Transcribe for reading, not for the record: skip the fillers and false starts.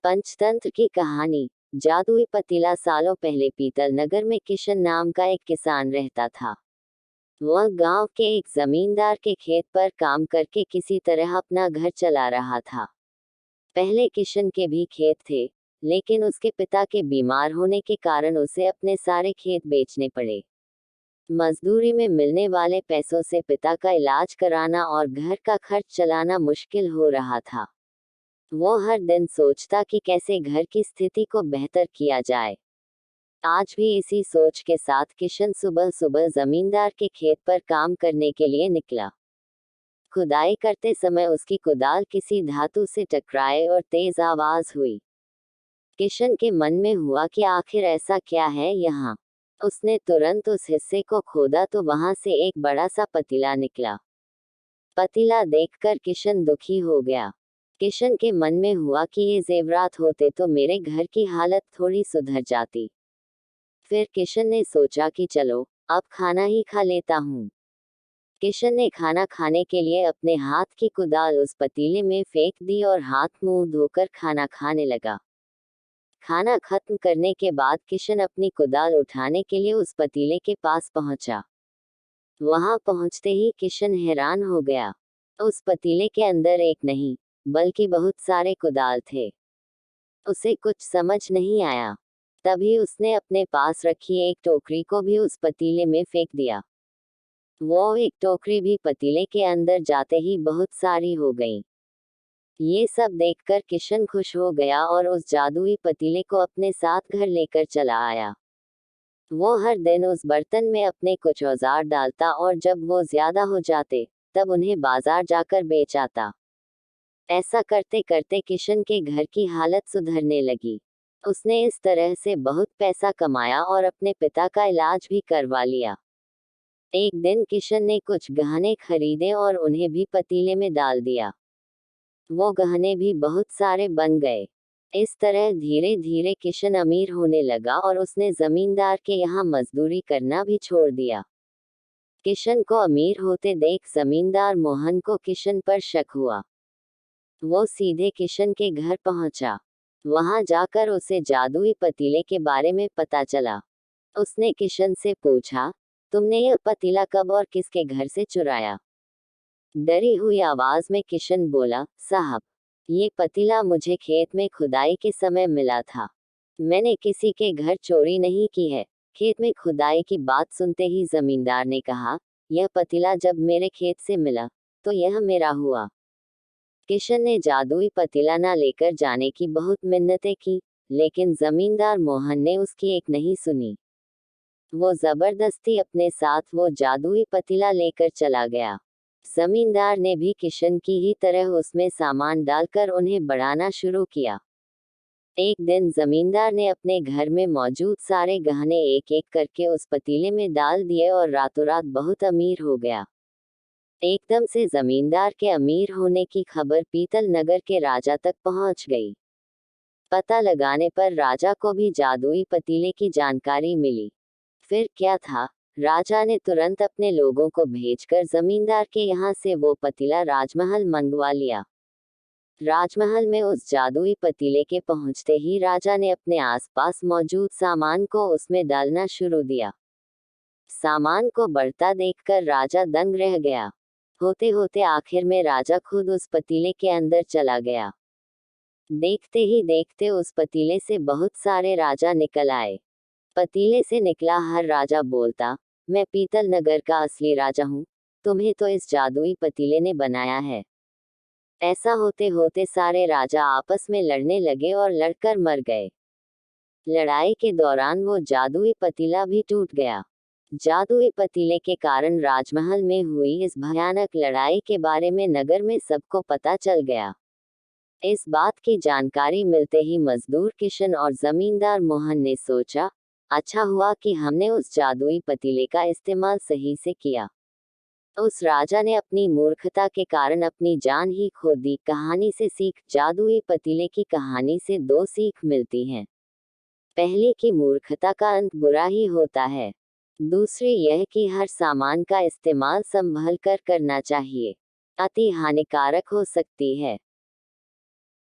पंचतंत्र की कहानी। जादुई पतीला। सालों पहले पीतल नगर में किशन नाम का एक किसान रहता था। वह गांव के एक जमींदार के खेत पर काम करके किसी तरह अपना घर चला रहा था। पहले किशन के भी खेत थे, लेकिन उसके पिता के बीमार होने के कारण उसे अपने सारे खेत बेचने पड़े। मजदूरी में मिलने वाले पैसों से पिता का इलाज कराना और घर का खर्च चलाना मुश्किल हो रहा था। वो हर दिन सोचता कि कैसे घर की स्थिति को बेहतर किया जाए। आज भी इसी सोच के साथ किशन सुबह सुबह जमींदार के खेत पर काम करने के लिए निकला। खुदाई करते समय उसकी कुदाल किसी धातु से टकराए और तेज आवाज हुई। किशन के मन में हुआ कि आखिर ऐसा क्या है यहाँ। उसने तुरंत उस हिस्से को खोदा तो वहां से एक बड़ा सा पतीला निकला। पतीला देखकर किशन दुखी हो गया। किशन के मन में हुआ कि ये जेवरात होते तो मेरे घर की हालत थोड़ी सुधर जाती। फिर किशन ने सोचा कि चलो अब खाना ही खा लेता हूँ। किशन ने खाना खाने के लिए अपने हाथ की कुदाल उस पतीले में फेंक दी और हाथ मुंह धोकर खाना खाने लगा। खाना खत्म करने के बाद किशन अपनी कुदाल उठाने के लिए उस पतीले के पास पहुंचा। वहां पहुंचते ही किशन हैरान हो गया। उस पतीले के अंदर एक नहीं बल्कि बहुत सारे कुदाल थे। उसे कुछ समझ नहीं आया। तभी उसने अपने पास रखी एक टोकरी को भी उस पतीले में फेंक दिया। वो एक टोकरी भी पतीले के अंदर जाते ही बहुत सारी हो गई। ये सब देखकर किशन खुश हो गया और उस जादुई पतीले को अपने साथ घर लेकर चला आया। वो हर दिन उस बर्तन में अपने कुछ औजार डालता और जब वो ज्यादा हो जाते तब उन्हें बाजार जाकर बेच आता। ऐसा करते करते किशन के घर की हालत सुधरने लगी। उसने इस तरह से बहुत पैसा कमाया और अपने पिता का इलाज भी करवा लिया। एक दिन किशन ने कुछ गहने खरीदे और उन्हें भी पतीले में डाल दिया। वो गहने भी बहुत सारे बन गए। इस तरह धीरे धीरे किशन अमीर होने लगा और उसने जमींदार के यहाँ मजदूरी करना भी छोड़ दिया। किशन को अमीर होते देख जमींदार मोहन को किशन पर शक हुआ। वो सीधे किशन के घर पहुंचा। वहां जाकर उसे जादुई पतीले के बारे में पता चला। उसने किशन से पूछा, तुमने यह पतीला कब और किसके घर से चुराया? डरी हुई आवाज में किशन बोला, साहब, ये पतीला मुझे खेत में खुदाई के समय मिला था। मैंने किसी के घर चोरी नहीं की है। खेत में खुदाई की बात सुनते ही जमींदार ने कहा, यह पतीला जब मेरे खेत से मिला तो यह मेरा हुआ। किशन ने जादुई पतीला ना लेकर जाने की बहुत मिन्नतें की, लेकिन जमींदार मोहन ने उसकी एक नहीं सुनी। वो जबरदस्ती अपने साथ वो जादुई पतीला लेकर चला गया। जमींदार ने भी किशन की ही तरह उसमें सामान डालकर उन्हें बढ़ाना शुरू किया। एक दिन जमींदार ने अपने घर में मौजूद सारे गहने एक एक करके उस पतीले में डाल दिए और रातों रात बहुत अमीर हो गया। एकदम से जमींदार के अमीर होने की खबर पीतल नगर के राजा तक पहुंच गई। पता लगाने पर राजा को भी जादुई पतीले की जानकारी मिली। फिर क्या था, राजा ने तुरंत अपने लोगों को भेजकर जमींदार के यहाँ से वो पतीला राजमहल मंगवा लिया। राजमहल में उस जादुई पतीले के पहुंचते ही राजा ने अपने आसपास मौजूद सामान को उसमें डालना शुरू दिया। सामान को बढ़ता देखकर राजा दंग रह गया। होते होते आखिर में राजा खुद उस पतीले के अंदर चला गया। देखते ही देखते उस पतीले से बहुत सारे राजा निकल आए। पतीले से निकला हर राजा बोलता, मैं पीतल नगर का असली राजा हूँ, तुम्हें तो इस जादुई पतीले ने बनाया है। ऐसा होते होते सारे राजा आपस में लड़ने लगे और लड़कर मर गए। लड़ाई के दौरान वो जादुई पतीला भी टूट गया। जादुई पतीले के कारण राजमहल में हुई इस भयानक लड़ाई के बारे में नगर में सबको पता चल गया। इस बात की जानकारी मिलते ही मजदूर किशन और जमींदार मोहन ने सोचा, अच्छा हुआ कि हमने उस जादुई पतीले का इस्तेमाल सही से किया। उस राजा ने अपनी मूर्खता के कारण अपनी जान ही खो दी। कहानी से सीख। जादुई पतीले की कहानी से दो सीख मिलती हैं। पहली कि मूर्खता का अंत बुरा ही होता है। दूसरी यह कि हर सामान का इस्तेमाल संभल कर करना चाहिए, अति हानिकारक हो सकती है।